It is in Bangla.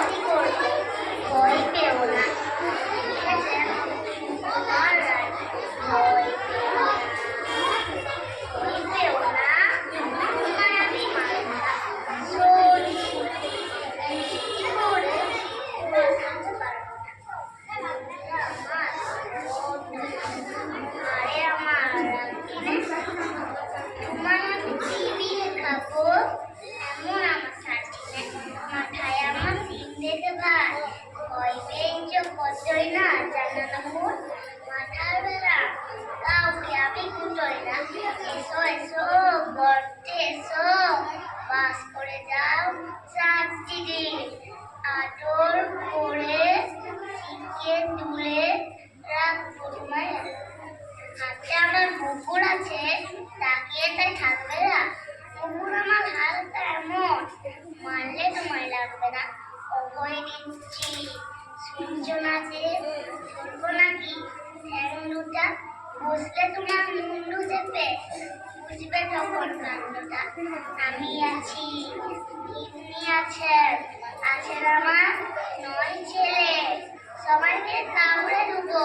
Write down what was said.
কি করবো, ভয় পেও না, ঠিক আছে? আমার ভয় ভয় পেও না, তোমায় আমি মারব না। সরি, কি করে থাকতে পারবো না। আরে আমার তোমার আমি চিবিয়ে খাবো এমন আমার সাথে মাথায় আমার সিন্ধেতে ভাই ভয় পেয়েছো কতই না জানানো মোর মাথার বেলা কাউকে আমি কুটোই না। এসো এসো গর্তে এসো, বাস করে যাও চারদিকে, আদর করে শিখিয়ে তুলে রাখবো তোমায়। হাতে আমার কুকুর আছে, তাকিয়ে তাই থাকবে না। কুকুর আমার হালকা এমন, মারলে তোমায় লাগবে না। অভয় দিচ্ছি, শুনছো না যে? শুনবো নাকি ঠ্যাং দুটা? বসলে তোমার মুন্ডু চেপে বুঝবে তখন কাণ্ডটা। আমি আছি, গিন্নি আছেন, আছেন আমার 9 ছেলে, সবাইকে কামড়ে দেবো।